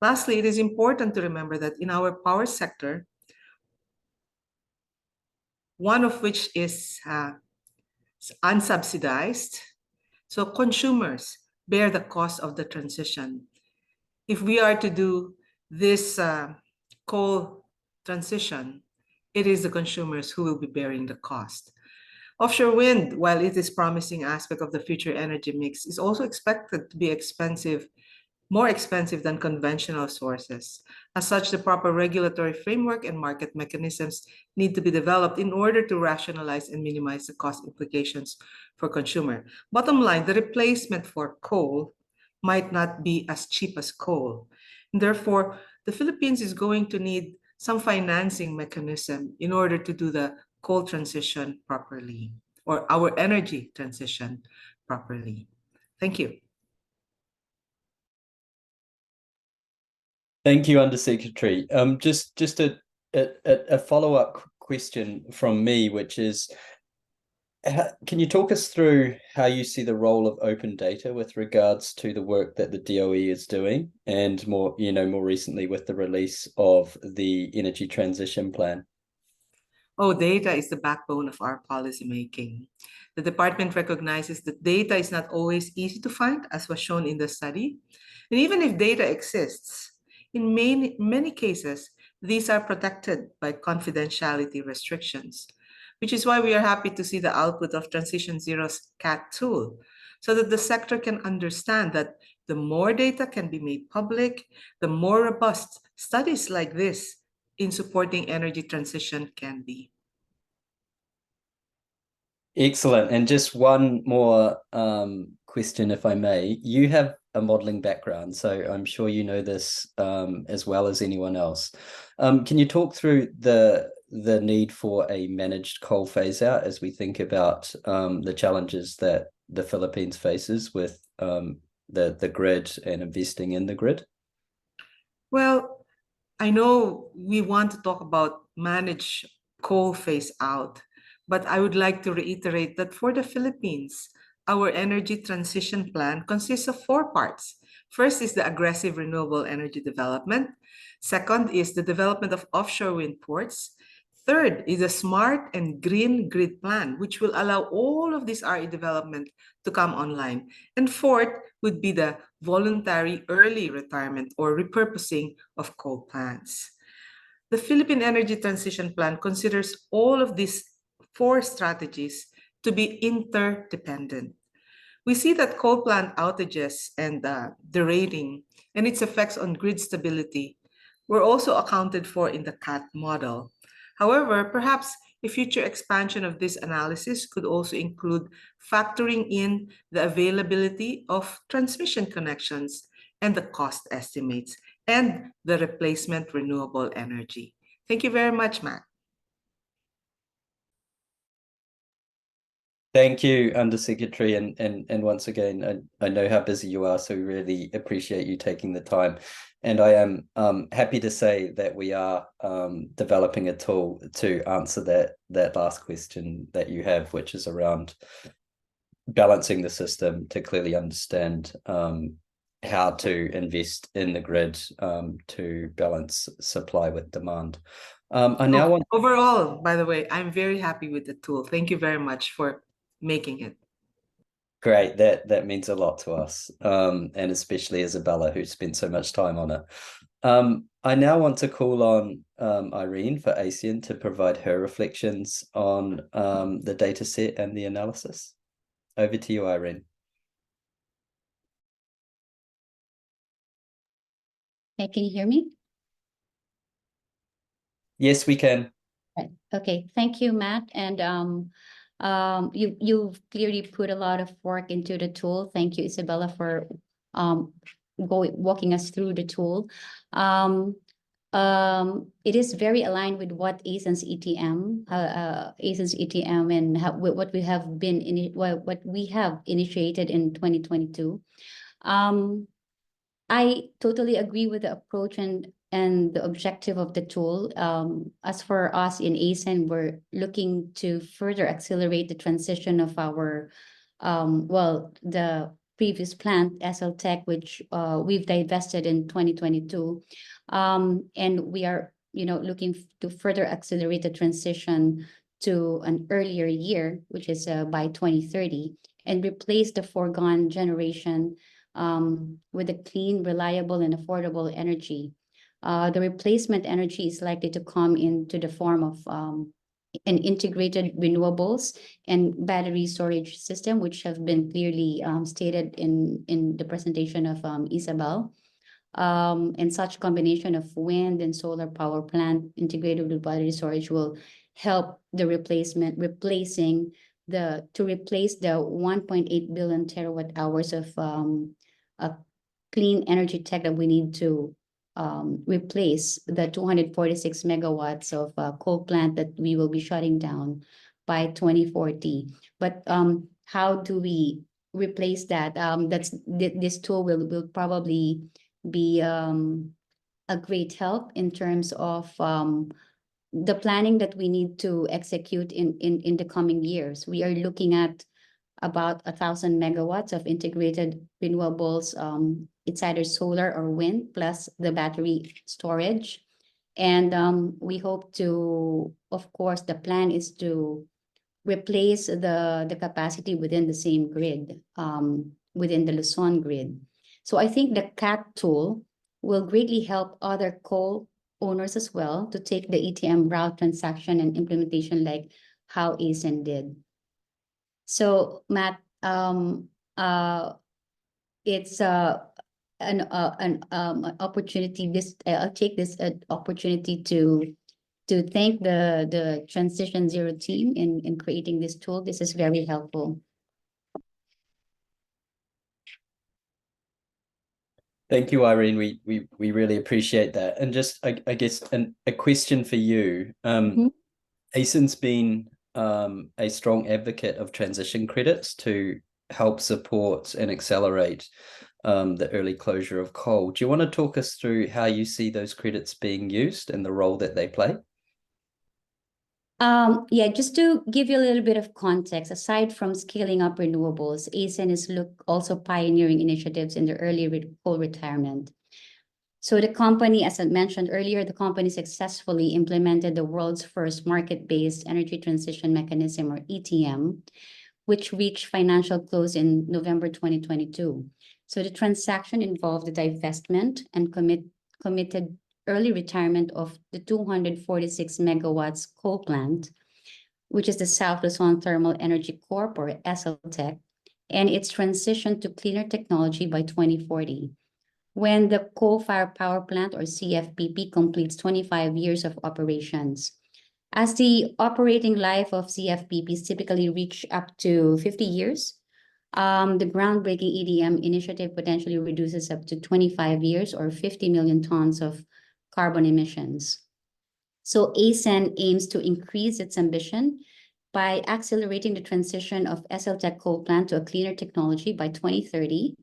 S3: Lastly, it is important to remember that in our power sector, one of which is unsubsidized, so consumers bear the cost of the transition. If we are to do this coal transition, it is the consumers who will be bearing the cost. Offshore wind, while it is a promising aspect of the future energy mix, is also expected to be more expensive than conventional sources. As such, the proper regulatory framework and market mechanisms need to be developed in order to rationalize and minimize the cost implications for consumer. Bottom line, the replacement for coal might not be as cheap as coal. And therefore, the Philippines is going to need some financing mechanism in order to do the coal transition properly, or our energy transition properly. Thank you.
S1: Thank you, Undersecretary. Just a follow-up question from me, which is, can you talk us through how you see the role of open data with regards to the work that the DOE is doing, and more recently with the release of the Energy Transition Plan?
S3: Oh, data is the backbone of our policymaking. The department recognizes that data is not always easy to find, as was shown in the study. And even if data exists, in many cases, these are protected by confidentiality restrictions, which is why we are happy to see the output of TransitionZero's CAT tool, so that the sector can understand that the more data can be made public, the more robust studies like this in supporting energy transition can be.
S1: Excellent. And just one more question, if I may. You have a modeling background, so I'm sure you know this as well as anyone else. Can you talk through the need for a managed coal phase out as we think about the challenges that the Philippines faces with the grid and investing in the grid?
S3: Well, I know we want to talk about managed coal phase out, but I would like to reiterate that for the Philippines, our energy transition plan consists of 4 parts. First is the aggressive renewable energy development. Second is the development of offshore wind ports. Third is a smart and green grid plan, which will allow all of this RE development to come online. And fourth would be the voluntary early retirement or repurposing of coal plants. The Philippine Energy Transition Plan considers all of these 4 strategies to be interdependent. We see that coal plant outages and derating and its effects on grid stability were also accounted for in the CAT model. However, perhaps a future expansion of this analysis could also include factoring in the availability of transmission connections and the cost estimates and the replacement renewable energy. Thank you very much, Matt.
S1: Thank you, Undersecretary, and once again, I know how busy you are, so we really appreciate you taking the time. And I am happy to say that we are developing a tool to answer that last question that you have, which is around balancing the system to clearly understand how to invest in the grid to balance supply with demand. I now want
S3: overall, by the way, I'm very happy with the tool. Thank you very much for making it.
S1: Great, that means a lot to us, and especially Isabella, who spent so much time on it. I now want to call on Irene for ACEN to provide her reflections on the data set and the analysis. Over to you, Irene.
S4: Hey, can you hear me?
S1: Yes, we can.
S4: Right. Okay, thank you, Matt. And you've clearly put a lot of work into the tool. Thank you, Isabella, for walking us through the tool. It is very aligned with what ACEN's ETM, and what we have initiated in 2022. I totally agree with the approach and the objective of the tool. As for us in ACEN, we're looking to further accelerate the transition of our, the previous plant, SLTech, which we've divested in 2022. And we are, looking to further accelerate the transition to an earlier year, which is by 2030, and replace the foregone generation with a clean, reliable, and affordable energy. The replacement energy is likely to come into the form of an integrated renewables and battery storage system, which have been clearly stated in the presentation of Isabel. And such combination of wind and solar power plant integrated with battery storage will help the to replace the 1.8 billion terawatt hours of clean energy tech that we need to replace the 246 megawatts of coal plant that we will be shutting down by 2040. But how do we replace that? This tool will probably be a great help in terms of the planning that we need to execute in the coming years. We are looking at about 1,000 megawatts of integrated renewables. It's either solar or wind plus the battery storage. And we hope to, of course, the plan is to replace the capacity within the same grid, within the Luzon grid. So I think the CAT tool will greatly help other coal owners as well to take the ETM route transaction and implementation like how ACEN did. So Matt, it's an opportunity. I'll take this opportunity to thank the Transition Zero team in creating this tool. This is very helpful.
S1: Thank you, Irene. We really appreciate that. And just I guess a question for you. ACEN's been a strong advocate of transition credits to help support and accelerate the early closure of coal. Do you want to talk us through how you see those credits being used and the role that they play?
S4: Yeah, just to give you a little bit of context, aside from scaling up renewables, ACEN is also pioneering initiatives in the early coal retirement. So the company, as I mentioned earlier, the company successfully implemented the world's first market-based energy transition mechanism, or ETM, which reached financial close in November 2022. So the transaction involved the divestment and committed early retirement of the 246 megawatts coal plant, which is the South Luzon Thermal Energy Corp, or SLTech, and its transition to cleaner technology by 2040. When the coal-fired power plant, or CFPP, completes 25 years of operations. As the operating life of CFPPs typically reach up to 50 years, the groundbreaking EDM initiative potentially reduces up to 25 years or 50 million tons of carbon emissions. So ACEN aims to increase its ambition by accelerating the transition of SLTech coal plant to a cleaner technology by 2030,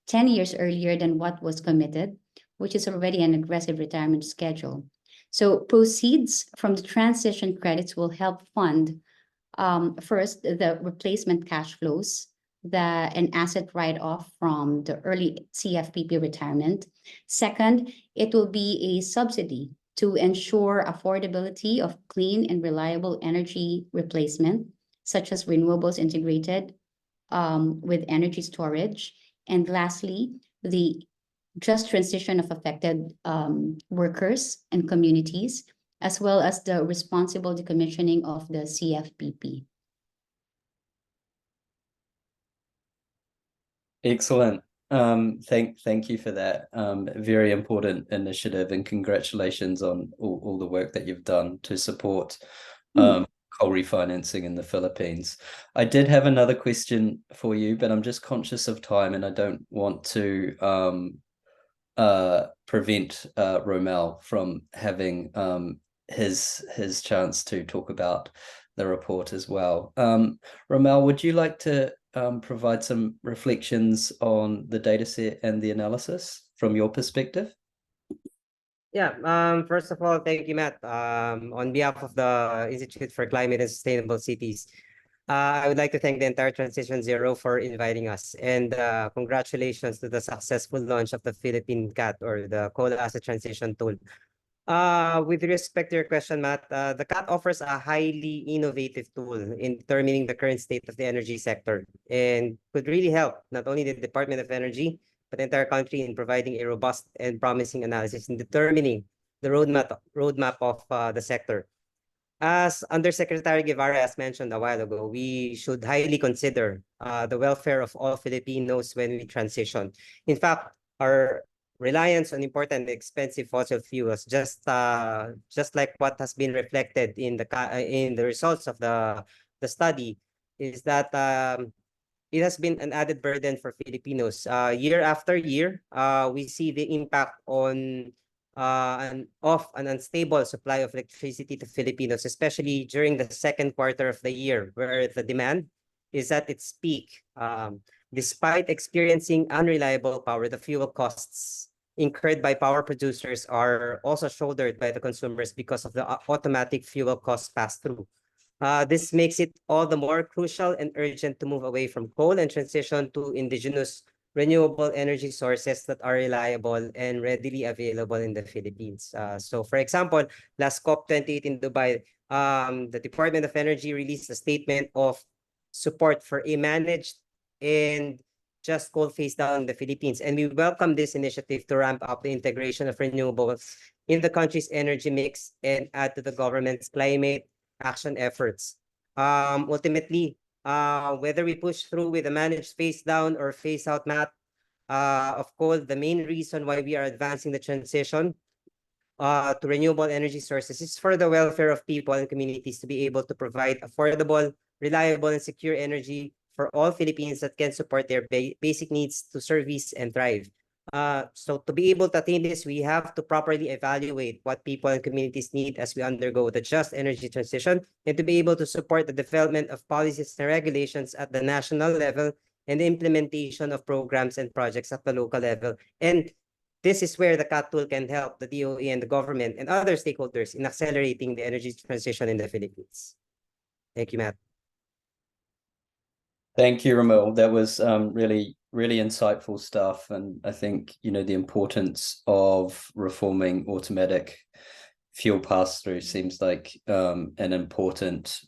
S4: 10 years earlier than what was committed, which is already an aggressive retirement schedule. So proceeds from the transition credits will help fund, first, the replacement cash flows an asset write-off from the early CFPP retirement. Second, it will be a subsidy to ensure affordability of clean and reliable energy replacement, such as renewables integrated with energy storage. And lastly, the just transition of affected workers and communities, as well as the responsible decommissioning of the CFPP.
S1: Excellent. Thank you for that. Very important initiative, and congratulations on all the work that you've done to support coal refinancing in the Philippines. I did have another question for you, but I'm just conscious of time and I don't want to prevent Romil from having his chance to talk about the report as well. Romil, would you like to provide some reflections on the dataset and the analysis from your perspective?
S5: Yeah, first of all, thank you, Matt. On behalf of the Institute for Climate and Sustainable Cities, I would like to thank the entire TransitionZero for inviting us, and congratulations to the successful launch of the Philippine CAT, or the Coal Asset Transition Tool. With respect to your question, Matt, the CAT offers a highly innovative tool in determining the current state of the energy sector, and could really help not only the Department of Energy, but the entire country in providing a robust and promising analysis in determining the roadmap of the sector. As Undersecretary Guevara has mentioned a while ago, we should highly consider the welfare of all Filipinos when we transition. In fact, our reliance on important and expensive fossil fuels, just like what has been reflected in the results of the study, is that it has been an added burden for Filipinos. Year after year, we see the impact of an unstable supply of electricity to Filipinos, especially during the second quarter of the year, where the demand is at its peak. Despite experiencing unreliable power, the fuel costs incurred by power producers are also shouldered by the consumers because of the automatic fuel cost pass-through. This makes it all the more crucial and urgent to move away from coal and transition to indigenous renewable energy sources that are reliable and readily available in the Philippines. So, for example, last COP28 in Dubai, the Department of Energy released a statement of support for a managed and just coal phase down in the Philippines. And we welcome this initiative to ramp up the integration of renewables in the country's energy mix and add to the government's climate action efforts. Ultimately, whether we push through with a managed phase down or phase out map of coal, the main reason why we are advancing the transition to renewable energy sources is for the welfare of people and communities to be able to provide affordable, reliable, and secure energy for all Filipinos that can support their basic needs to service and thrive. So to be able to attain this, we have to properly evaluate what people and communities need as we undergo the just energy transition, and to be able to support the development of policies and regulations at the national level and the implementation of programs and projects at the local level. And this is where the CAT tool can help the DOE and the government and other stakeholders in accelerating the energy transition in the Philippines. Thank you, Matt.
S1: Thank you, Romil. That was really insightful stuff. And I think, the importance of reforming automatic fuel pass-through seems like an important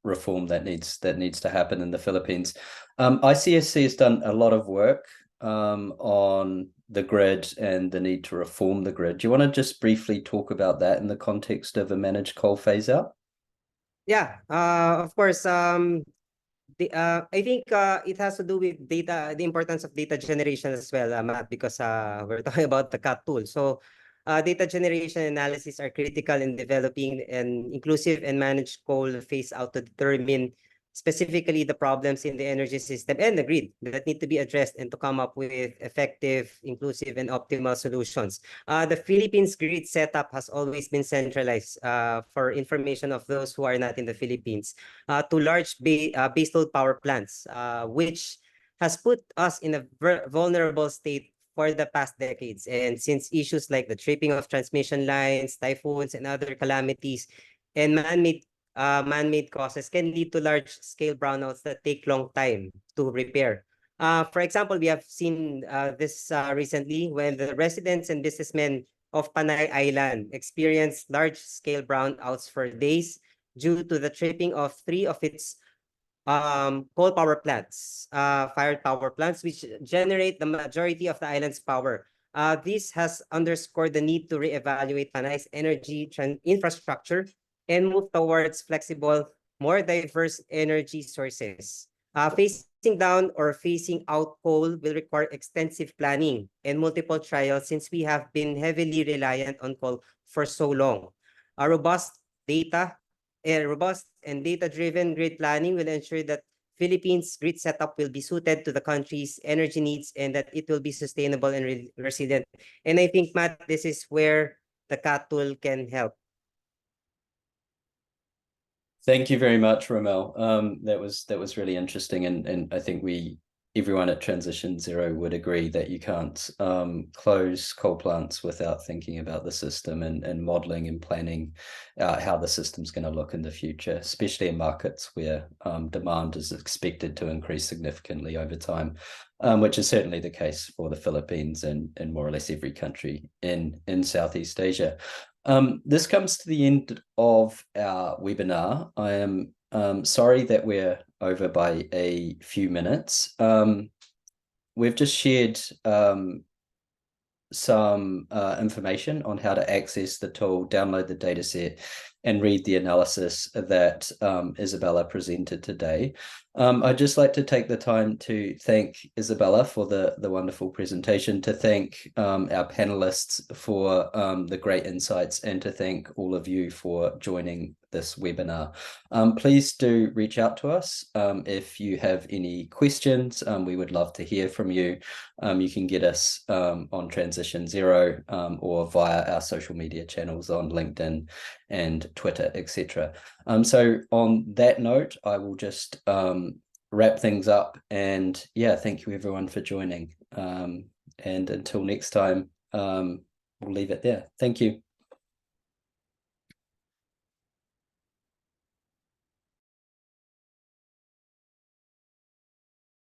S1: reform that needs to happen in the Philippines. ICSC has done a lot of work on the grid and the need to reform the grid. Do you want to just briefly talk about that in the context of a managed coal phase out?
S5: Yeah, of course. I think it has to do with data, the importance of data generation as well, Matt, because we're talking about the CAT tool. So data generation analysis are critical in developing an inclusive and managed coal phase out to determine specifically the problems in the energy system and the grid that need to be addressed, and to come up with effective, inclusive, and optimal solutions. The Philippines grid setup has always been centralized, for information of those who are not in the Philippines, to large baseload power plants, which has put us in a vulnerable state for the past decades. And since issues like the tripping of transmission lines, typhoons, and other calamities, and man-made man-made causes can lead to large-scale brownouts that take long time to repair. For example, we have seen this recently when the residents and businessmen of Panay Island experienced large-scale brownouts for days due to the tripping of 3 of its coal power plants, fired power plants, which generate the majority of the island's power. This has underscored the need to reevaluate Panay's energy infrastructure and move towards flexible, more diverse energy sources. Phasing down or phasing out coal will require extensive planning and multiple trials since we have been heavily reliant on coal for so long. A robust and data-driven grid planning will ensure that Philippines' grid setup will be suited to the country's energy needs and that it will be sustainable and resilient. And I think, Matt, this is where the CAT tool can help.
S1: Thank you very much, Romil. That was really interesting, and I think everyone at Transition Zero would agree that you can't close coal plants without thinking about the system and modeling and planning how the system's going to look in the future, especially in markets where demand is expected to increase significantly over time, which is certainly the case for the Philippines and more or less every country in Southeast Asia. This comes to the end of our webinar. I am sorry that we're over by a few minutes. We've just shared some information on how to access the tool, download the dataset, and read the analysis that Isabella presented today. I'd just like to take the time to thank Isabella for the wonderful presentation, to thank our panelists for the great insights, and to thank all of you for joining this webinar. Please do reach out to us if you have any questions. We would love to hear from you. You can get us on Transition Zero or via our social media channels on LinkedIn and Twitter, etc. So on that note, I will just wrap things up, and yeah, thank you everyone for joining. And until next time, we'll leave it there. Thank you.